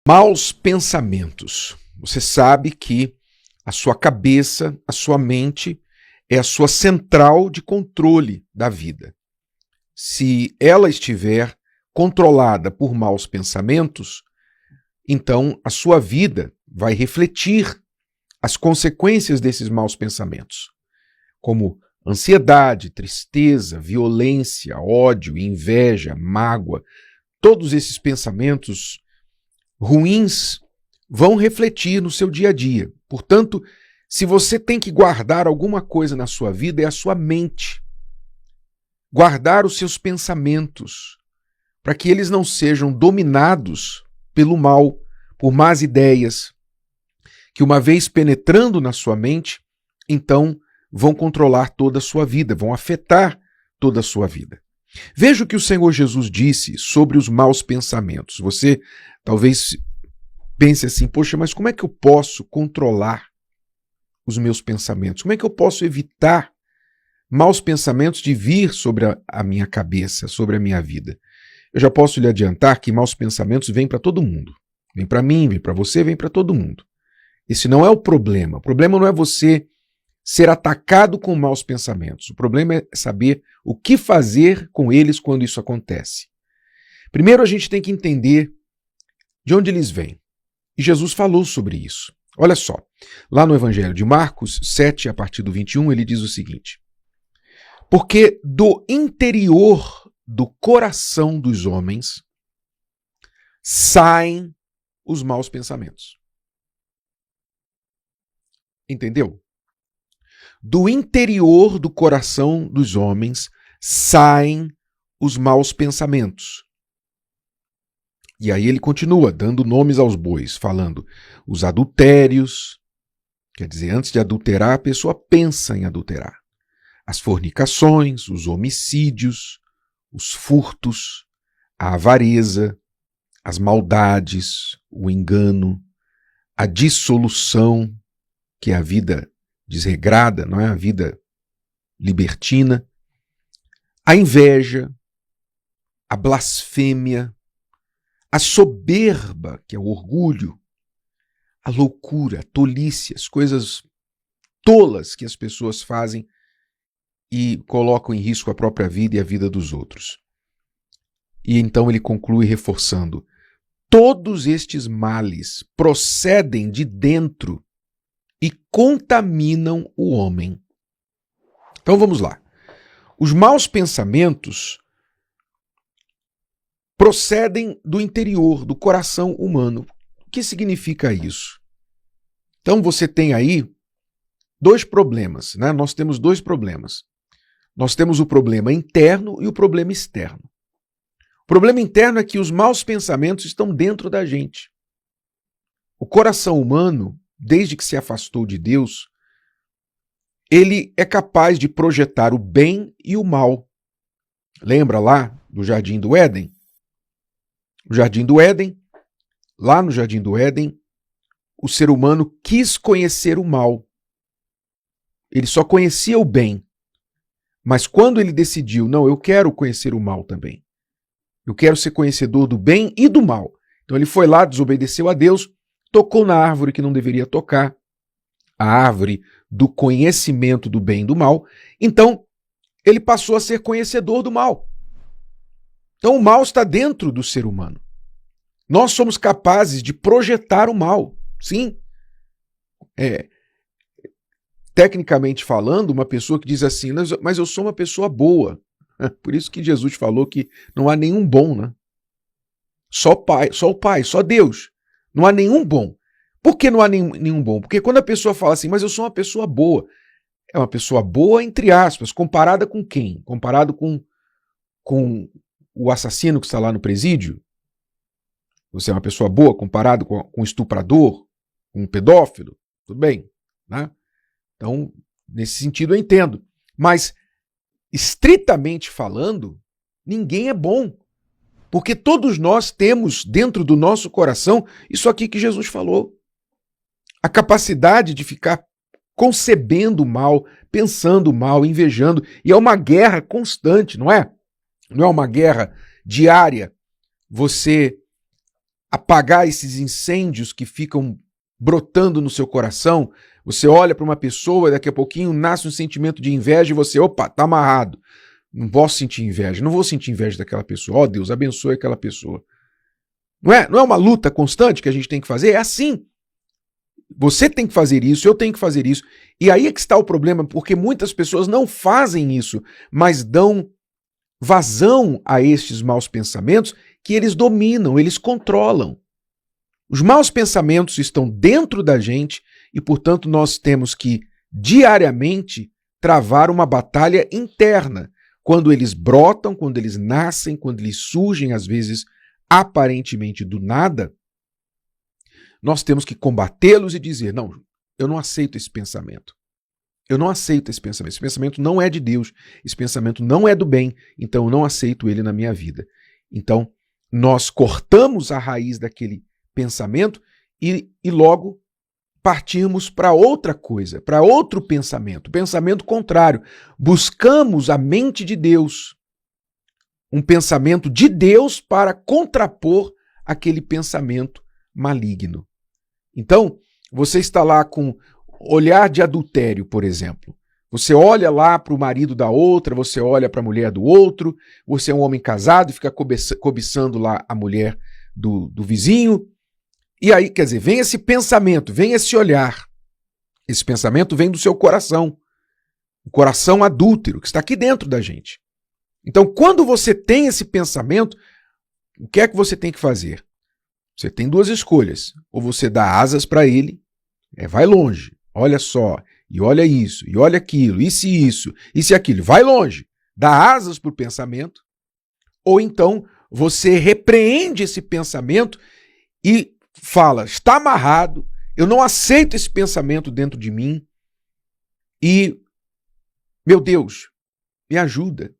Maus pensamentos. Você sabe que a sua cabeça, a sua mente é a sua central de controle da vida. Se ela estiver controlada por maus pensamentos, então a sua vida vai refletir as consequências desses maus pensamentos, como ansiedade, tristeza, violência, ódio, inveja, mágoa. Todos esses pensamentos ruins vão refletir no seu dia a dia. Portanto, se você tem que guardar alguma coisa na sua vida, é a sua mente. Guardar os seus pensamentos, para que eles não sejam dominados pelo mal, por más ideias, que uma vez penetrando na sua mente, então vão controlar toda a sua vida, vão afetar toda a sua vida. Veja o que o Senhor Jesus disse sobre os maus pensamentos. Você talvez pense assim, poxa, mas como é que eu posso controlar os meus pensamentos? Como é que eu posso evitar maus pensamentos de vir sobre a minha cabeça, sobre a minha vida? Eu já posso lhe adiantar que maus pensamentos vêm para todo mundo. Vem para mim, vem para você, vem para todo mundo. Esse não é o problema. O problema não é você ser atacado com maus pensamentos. O problema é saber o que fazer com eles quando isso acontece. Primeiro a gente tem que entender de onde eles vêm. E Jesus falou sobre isso. Olha só, lá no Evangelho de Marcos 7, a partir do 21, ele diz o seguinte: porque do interior do coração dos homens saem os maus pensamentos. Entendeu? Do interior do coração dos homens saem os maus pensamentos. E aí ele continua dando nomes aos bois, falando os adultérios, quer dizer, antes de adulterar, a pessoa pensa em adulterar. As fornicações, os homicídios, os furtos, a avareza, as maldades, o engano, a dissolução, que é a vida desregrada, não é a vida libertina, a inveja, a blasfêmia, a soberba, que é o orgulho, a loucura, a tolice, as coisas tolas que as pessoas fazem e colocam em risco a própria vida e a vida dos outros. E então ele conclui reforçando: todos estes males procedem de dentro e contaminam o homem. Então vamos lá. Os maus pensamentos procedem do interior, do coração humano. O que significa isso? Então você tem aí dois problemas, né? Nós temos dois problemas. Nós temos o problema interno e o problema externo. O problema interno é que os maus pensamentos estão dentro da gente. O coração humano, desde que se afastou de Deus, ele é capaz de projetar o bem e o mal. Lembra lá do Jardim do Éden? O Jardim do Éden, lá no Jardim do Éden, o ser humano quis conhecer o mal. Ele só conhecia o bem. Mas quando ele decidiu, não, eu quero conhecer o mal também. Eu quero ser conhecedor do bem e do mal. Então ele foi lá, desobedeceu a Deus, tocou na árvore que não deveria tocar, a árvore do conhecimento do bem e do mal. Então ele passou a ser conhecedor do mal. Então o mal está dentro do ser humano. Nós somos capazes de projetar o mal. Sim. Tecnicamente falando, uma pessoa que diz assim, mas eu sou uma pessoa boa. Por isso que Jesus falou que não há nenhum bom, né? Só o Pai, só Deus. Não há nenhum bom. Por que não há nenhum bom? Porque quando a pessoa fala assim, mas eu sou uma pessoa boa, é uma pessoa boa entre aspas, comparada com quem? Comparado com o assassino que está lá no presídio? Você é uma pessoa boa comparado com o estuprador, com o pedófilo? Tudo bem, né? Então, nesse sentido eu entendo. Mas, estritamente falando, ninguém é bom. Porque todos nós temos dentro do nosso coração isso aqui que Jesus falou. A capacidade de ficar concebendo o mal, pensando o mal, invejando. E é uma guerra constante, não é? Não é uma guerra diária. Você apagar esses incêndios que ficam brotando no seu coração. Você olha para uma pessoa, daqui a pouquinho nasce um sentimento de inveja e você, opa, tá amarrado. Não posso sentir inveja, não vou sentir inveja daquela pessoa. Ó, Deus, abençoe aquela pessoa. Não é uma luta constante que a gente tem que fazer? É assim. Você tem que fazer isso, eu tenho que fazer isso. E aí é que está o problema, porque muitas pessoas não fazem isso, mas dão vazão a estes maus pensamentos que eles dominam, eles controlam. Os maus pensamentos estão dentro da gente e, portanto, nós temos que diariamente travar uma batalha interna. Quando eles brotam, quando eles nascem, quando eles surgem, às vezes, aparentemente do nada, nós temos que combatê-los e dizer, não, eu não aceito esse pensamento. Eu não aceito esse pensamento. Esse pensamento não é de Deus. Esse pensamento não é do bem. Então eu não aceito ele na minha vida. Então nós cortamos a raiz daquele pensamento e logo partimos para outra coisa, para outro pensamento, pensamento contrário. Buscamos a mente de Deus. Um pensamento de Deus para contrapor aquele pensamento maligno. Então, você está lá com olhar de adultério, por exemplo. Você olha lá para o marido da outra, você olha para a mulher do outro, você é um homem casado e fica cobiçando lá a mulher do vizinho. E aí, quer dizer, vem esse pensamento, vem esse olhar. Esse pensamento vem do seu coração. O coração adúltero que está aqui dentro da gente. Então, quando você tem esse pensamento, o que é que você tem que fazer? Você tem duas escolhas. Ou você dá asas para ele, vai longe, olha só, e olha isso, e olha aquilo, e se aquilo, vai longe, dá asas para o pensamento. Ou então você repreende esse pensamento e fala, está amarrado, eu não aceito esse pensamento dentro de mim e, meu Deus, me ajuda.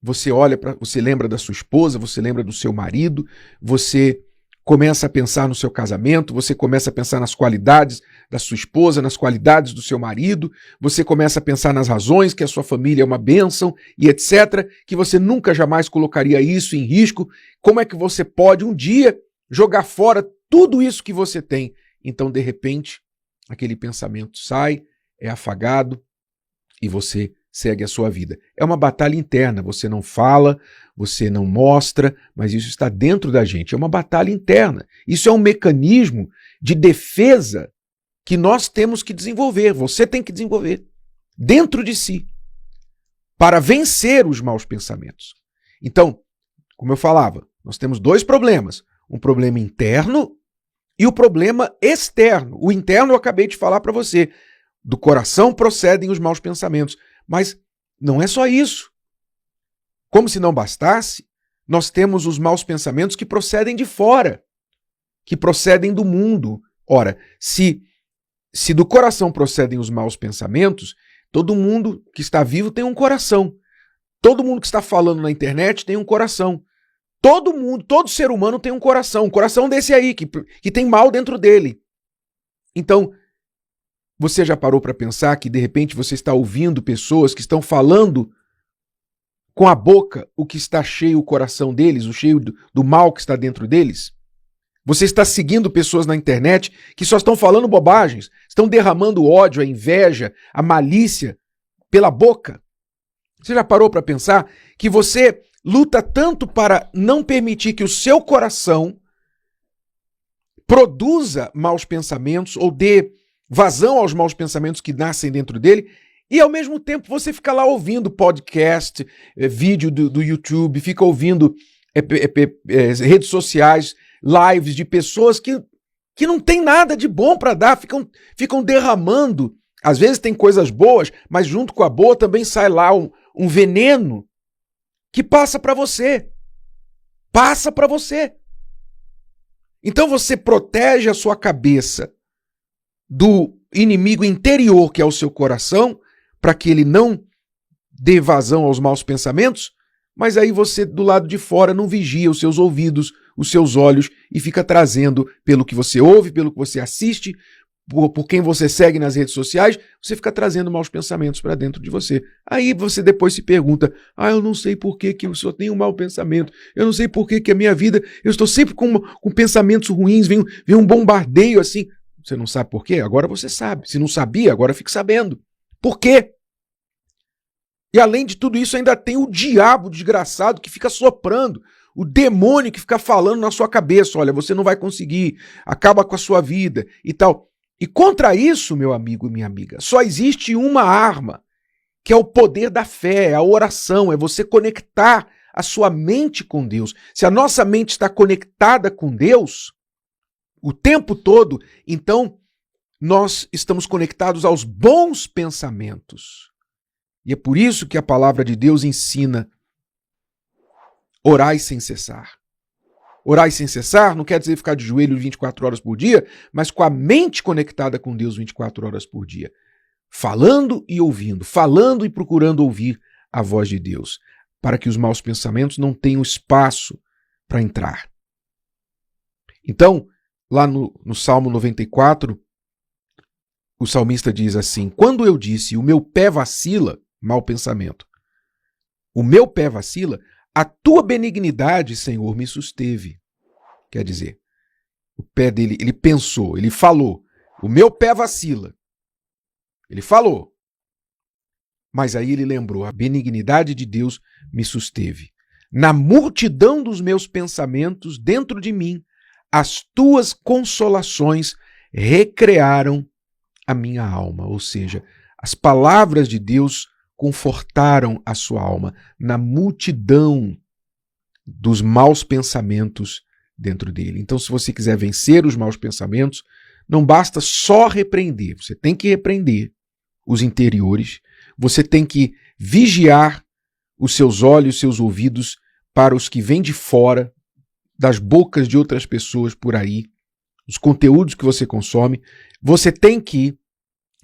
Você olha você lembra da sua esposa, você lembra do seu marido, você começa a pensar no seu casamento, você começa a pensar nas qualidades da sua esposa, nas qualidades do seu marido, você começa a pensar nas razões que a sua família é uma bênção e etc, que você nunca jamais colocaria isso em risco. Como é que você pode um dia jogar fora tudo isso que você tem? Então, de repente, aquele pensamento sai, é afagado e você segue a sua vida. É uma batalha interna, você não fala, você não mostra, mas isso está dentro da gente. É uma batalha interna. Isso é um mecanismo de defesa que nós temos que desenvolver, você tem que desenvolver dentro de si para vencer os maus pensamentos. Então, como eu falava, nós temos dois problemas. Um problema interno e o problema externo. O interno eu acabei de falar para você. Do coração procedem os maus pensamentos. Mas não é só isso. Como se não bastasse, nós temos os maus pensamentos que procedem de fora, que procedem do mundo. Ora, se do coração procedem os maus pensamentos, todo mundo que está vivo tem um coração. Todo mundo que está falando na internet tem um coração. Todo mundo, todo ser humano tem um coração desse aí, que tem mal dentro dele. Então, você já parou para pensar que de repente você está ouvindo pessoas que estão falando com a boca o que está cheio o coração deles, o cheio do mal que está dentro deles? Você está seguindo pessoas na internet que só estão falando bobagens, estão derramando ódio, a inveja, a malícia pela boca? Você já parou para pensar que você luta tanto para não permitir que o seu coração produza maus pensamentos ou dê vazão aos maus pensamentos que nascem dentro dele, e ao mesmo tempo você fica lá ouvindo podcast, vídeo do YouTube, fica ouvindo redes sociais, lives de pessoas que não tem nada de bom para dar, ficam derramando. Às vezes tem coisas boas, mas junto com a boa também sai lá um veneno que passa para você. Passa para você. Então você protege a sua cabeça do inimigo interior, que é o seu coração, para que ele não dê vazão aos maus pensamentos, mas aí você, do lado de fora, não vigia os seus ouvidos, os seus olhos, e fica trazendo, pelo que você ouve, pelo que você assiste, por quem você segue nas redes sociais, você fica trazendo maus pensamentos para dentro de você. Aí você depois se pergunta, eu não sei por que eu só tenho um mau pensamento, eu não sei por que a minha vida, eu estou sempre com pensamentos ruins, vem um bombardeio assim. Você não sabe por quê? Agora você sabe. Se não sabia, agora fique sabendo. Por quê? E além de tudo isso, ainda tem o diabo desgraçado que fica soprando, o demônio que fica falando na sua cabeça, olha, você não vai conseguir, acaba com a sua vida e tal. E contra isso, meu amigo e minha amiga, só existe uma arma, que é o poder da fé, a oração, é você conectar a sua mente com Deus. Se a nossa mente está conectada com Deus o tempo todo, então nós estamos conectados aos bons pensamentos. E é por isso que a palavra de Deus ensina: orai sem cessar. Orai sem cessar não quer dizer ficar de joelho 24 horas por dia, mas com a mente conectada com Deus 24 horas por dia. Falando e ouvindo, falando e procurando ouvir a voz de Deus, para que os maus pensamentos não tenham espaço para entrar. Então, lá no Salmo 94, o salmista diz assim: quando eu disse, o meu pé vacila, mau pensamento, o meu pé vacila, a tua benignidade, Senhor, me susteve. Quer dizer, o pé dele, ele pensou, ele falou, o meu pé vacila. Ele falou. Mas aí ele lembrou, a benignidade de Deus me susteve. Na multidão dos meus pensamentos, dentro de mim, as tuas consolações recrearam a minha alma. Ou seja, as palavras de Deus confortaram a sua alma na multidão dos maus pensamentos dentro dele. Então, se você quiser vencer os maus pensamentos, não basta só repreender. Você tem que repreender os interiores, você tem que vigiar os seus olhos, os seus ouvidos para os que vêm de fora, das bocas de outras pessoas por aí, os conteúdos que você consome. Você tem que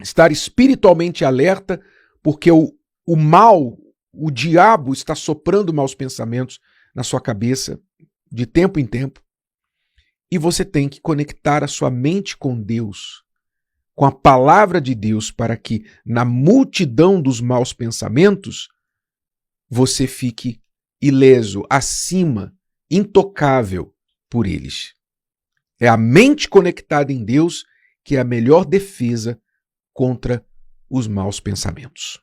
estar espiritualmente alerta, porque o mal, o diabo está soprando maus pensamentos na sua cabeça de tempo em tempo. E você tem que conectar a sua mente com Deus, com a palavra de Deus, para que na multidão dos maus pensamentos você fique ileso, acima, intocável por eles. É a mente conectada em Deus que é a melhor defesa contra os maus pensamentos.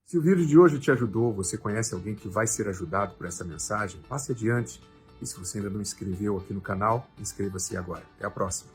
Se o vídeo de hoje te ajudou, você conhece alguém que vai ser ajudado por essa mensagem, passe adiante. E se você ainda não inscreveu aqui no canal, inscreva-se agora. Até a próxima.